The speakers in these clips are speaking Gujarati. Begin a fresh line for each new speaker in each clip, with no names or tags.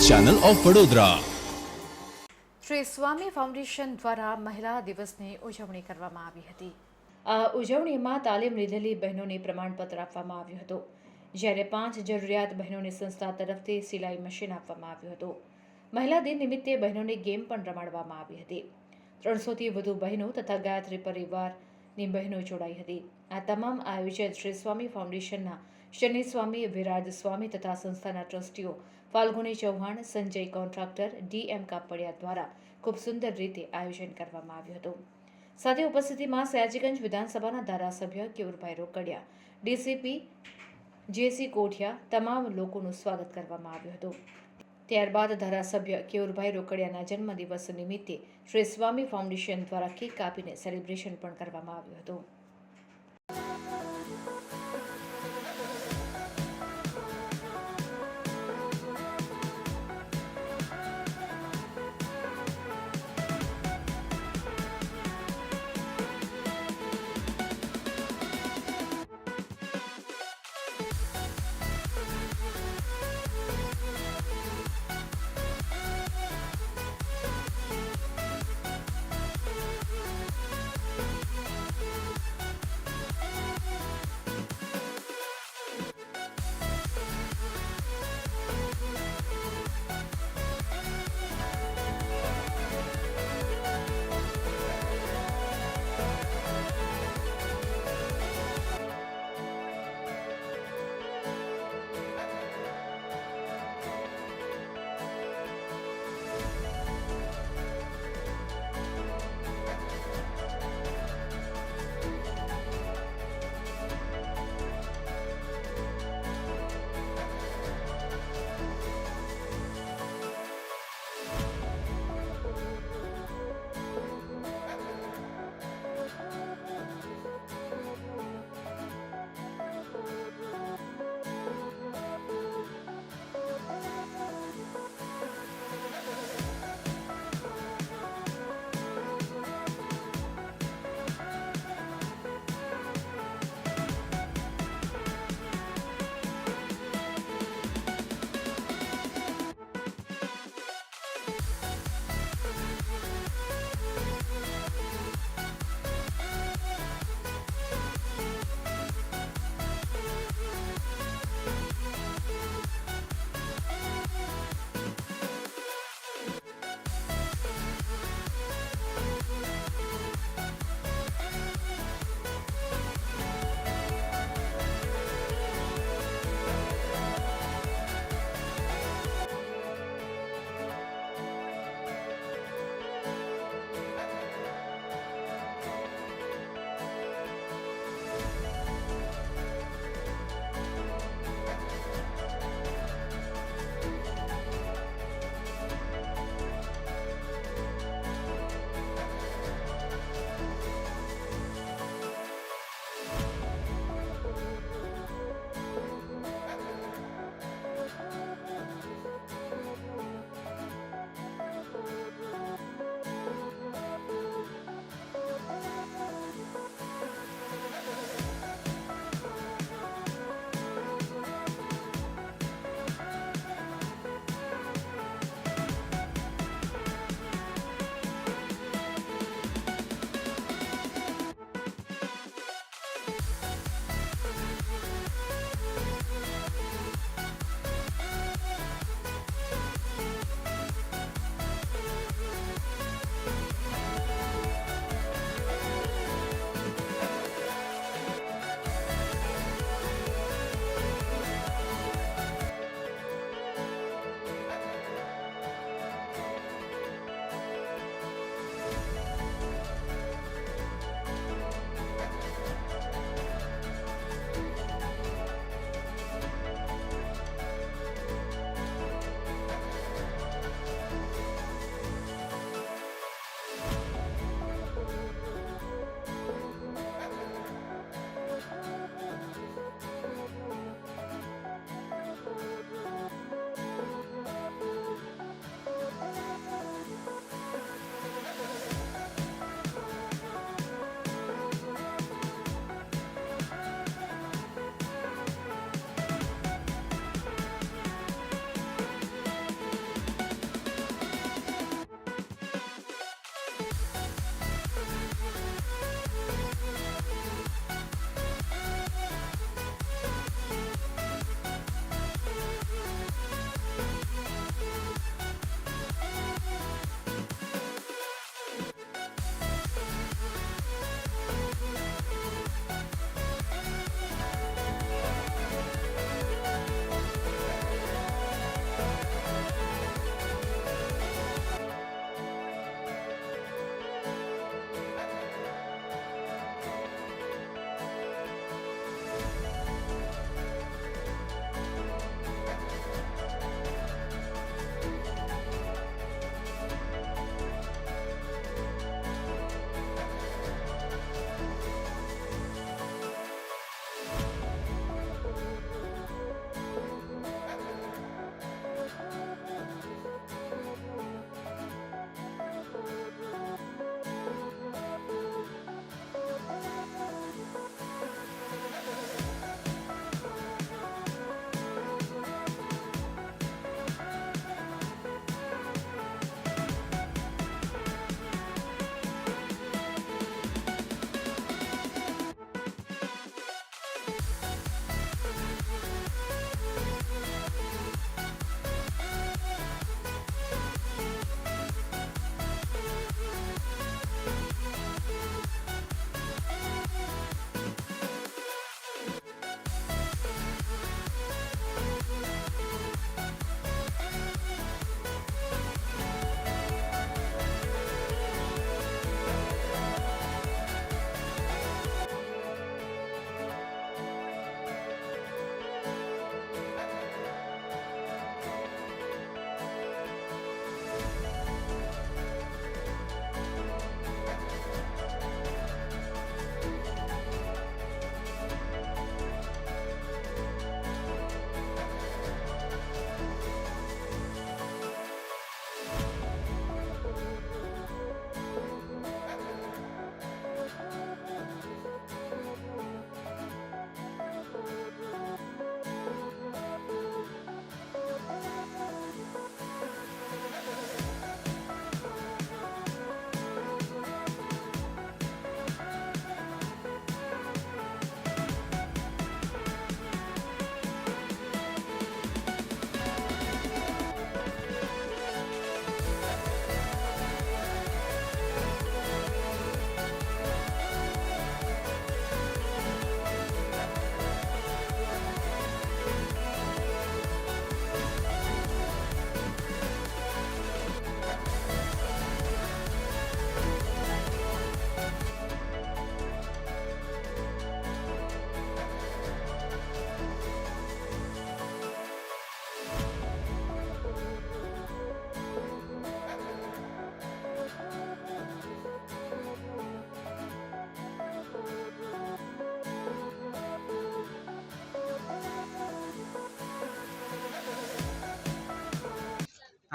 Channel of Vadodara.
Shri Swami foundation દ્વારા મહિલા દિવસની ઉજવણી કરવામાં આવી હતી। આ ઉજવણીમાં તાલીમ લીધેલી બહેનોને પ્રમાણપત્ર આપવામાં આવ્યું હતું, જ્યારે 5 જરૂરિયાત બહેનોને સંસ્થા તરફથી સિલાઈ મશીન આપવામાં આવ્યું હતું। મહિલા દિન નિમિત્તે બહેનોને ગેમ પણ રમાડવામાં આવી હતી। 300થી વધુ બહેનો તથા ગાયત્રી પરિવારની બહેનો જોડાઈ હતી। આ તમામ આયોજન શ્રી સ્વામી ફાઉન્ડેશનના શનિ સ્વામી, વિરાજ સ્વામી તથા સંસ્થાના ટ્રસ્ટીઓ ફાલ્ગુની ચૌહાણ, સંજય કોન્ટ્રાક્ટર, ડીએમ કાપડિયા દ્વારા ખૂબ સુંદર રીતે આયોજન કરવામાં આવ્યું હતું। સાથે ઉપસ્થિતિમાં સયાજીગંજ વિધાનસભાના ધારાસભ્ય કેયુરભાઈ રોકડિયા, ડીસીપી જેસી કોઠિયા તમામ લોકોનું સ્વાગત કરવામાં આવ્યું હતું। ત્યારબાદ ધારાસભ્ય કેયુરભાઈ રોકડિયાના જન્મદિવસ નિમિત્તે શ્રી સ્વામી ફાઉન્ડેશન દ્વારા કેક કાપીને સેલિબ્રેશન પણ કરવામાં આવ્યું હતું।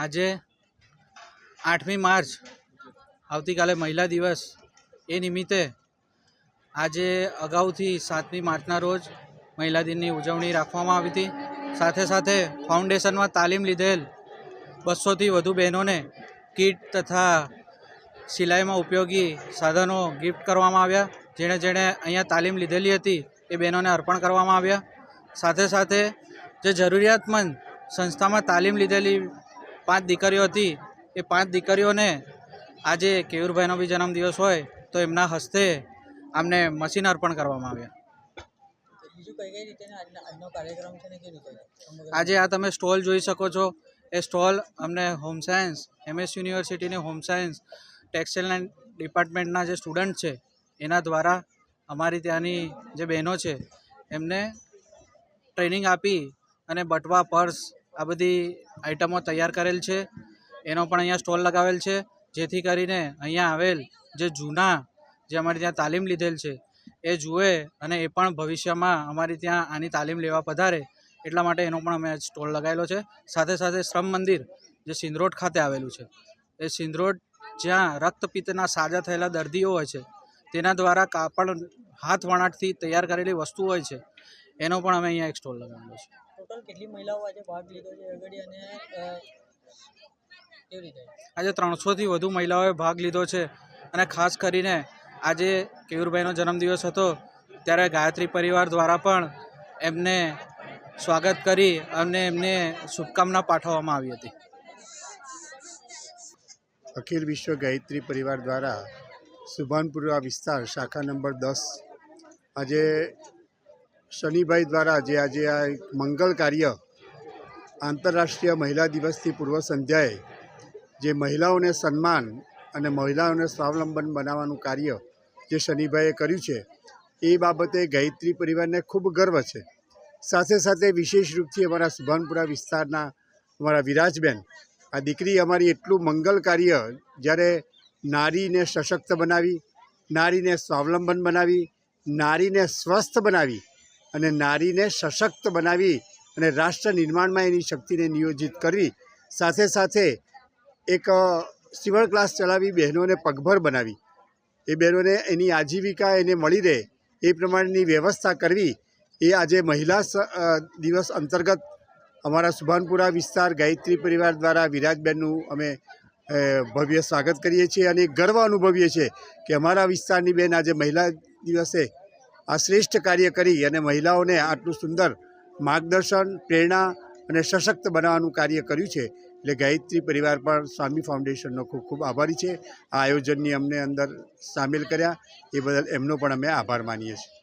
આજે 8મી માર્ચ આવતીકાલે મહિલા દિવસ, એ નિમિત્તે આજે અગાઉથી 7મી માર્ચના રોજ મહિલા દિનની ઉજવણી રાખવામાં આવી હતી. સાથે સાથે ફાઉન્ડેશનમાં તાલીમ લીધેલ 200થી વધુ બહેનોને કીટ તથા સિલાઈમાં ઉપયોગી સાધનો ગિફ્ટ કરવામાં આવ્યા. જેણે અહીંયા તાલીમ લીધેલી હતી એ બહેનોને અર્પણ કરવામાં આવ્યા. સાથે સાથે જે જરૂરિયાતમંદ સંસ્થામાં તાલીમ લીધેલી 5 દીકરીઓ હતી એ 5 દીકરીઓને આજે કેયુરભાઈનો બી જન્મદિવસ હોય તો એમના હસ્તે અમને મશીન અર્પણ કરવામાં આવ્યા. આજે આ તમે સ્ટોલ જોઈ શકો છો. એ સ્ટોલ અમને હોમ સાયન્સ, MS યુનિવર્સિટીની હોમ સાયન્સ ટેક્સટાઇલના ડિપાર્ટમેન્ટના જે સ્ટુડન્ટ છે એના દ્વારા અમારી ત્યાંની જે બહેનો છે એમને ટ્રેનિંગ આપી અને બટવા, પર્સ આ બધી આઇટમો તૈયાર કરેલ છે. એનો પણ અહીંયા સ્ટોલ લગાવેલ છે, જેથી કરીને અહીંયા આવેલ જે જૂના જે અમારી ત્યાં તાલીમ લીધેલ છે એ જુએ અને એ પણ ભવિષ્યમાં અમારી ત્યાં આની તાલીમ લેવા પધારે એટલા માટે એનો પણ અમે સ્ટોલ લગાવેલો છે. સાથે સાથે શ્રમ મંદિર જે સિંદરોડ ખાતે આવેલું છે, એ સિંદરોડ જ્યાં રક્તપિત્તના સાજા થયેલા દર્દીઓ હોય છે તેના દ્વારા કાપડ હાથ વણાટથી તૈયાર કરેલી વસ્તુ હોય છે, એનો પણ અમે અહીંયા એક સ્ટોલ લગાવેલો છે.
ટોટલ કેટલી મહિલાઓ આજે ભાગ લીધો છે આગળ અને કેવી રીતે?
આજે 300થી વધુ મહિલાઓએ ભાગ લીધો છે. અને ખાસ કરીને આજે કેયુરભાઈનો જન્મદિવસ હતો ત્યારે ગાયત્રી પરિવાર દ્વારા પણ એમને સ્વાગત કરી અને એમને શુભકામના પાઠવવામાં આવી હતી.
અખિલ વિશ્વ ગાયત્રી પરિવાર દ્વારા સુભાનપુરા વિસ્તાર શાખા નંબર 10 આજે શનિભાઈ દ્વારા આજે આ એક મંગલ કાર્ય આંતરરાષ્ટ્રીય મહિલા દિવસથી પૂર્વ સંધ્યાએ જે મહિલાઓને સન્માન અને મહિલાઓને સ્વાવલંબન બનાવવાનું કાર્ય જે શનિભાઈએ કર્યું છે એ બાબતે ગાયત્રી પરિવારને ખૂબ ગર્વ છે. સાથે સાથે વિશેષ રૂપથી અમારા સુભાનપુરા વિસ્તારના અમારા વિરાજબેન, આ દીકરી અમારી એટલું મંગલ કાર્ય જ્યારે નારીને સશક્ત બનાવી, નારીને સ્વાવલંબન બનાવી, નારીને સ્વસ્થ બનાવી અને નારીને સશક્ત બનાવી અને રાષ્ટ્ર નિર્માણમાં એની શક્તિને નિયોજિત કરવી, સાથે સાથે એક સિવણ ક્લાસ ચલાવી બહેનોને પગભર બનાવી, એ બહેનોને એની આજીવિકા એને મળી રહે એ પ્રમાણેની વ્યવસ્થા કરવી, એ આજે મહિલા દિવસ અંતર્ગત અમારા સુભાનપુરા વિસ્તાર ગાયત્રી પરિવાર દ્વારા વિરાજબેનનું અમે ભવ્ય સ્વાગત કરીએ છીએ અને ગર્વ અનુભવીએ છીએ કે અમારા વિસ્તારની બેન આજે મહિલા દિવસે આ શ્રેષ્ઠ કાર્ય કરી અને મહિલાઓને આટલું સુંદર માર્ગદર્શન, પ્રેરણા અને સશક્ત બનાવવાનું કાર્ય કર્યું છે. એટલે ગાયત્રી પરિવાર પણ સ્વામી ફાઉન્ડેશનનો ખૂબ ખૂબ આભારી છે. આ આયોજનની અમને અંદર સામેલ કર્યા એ બદલ એમનો પણ અમે આભાર માનીએ છીએ.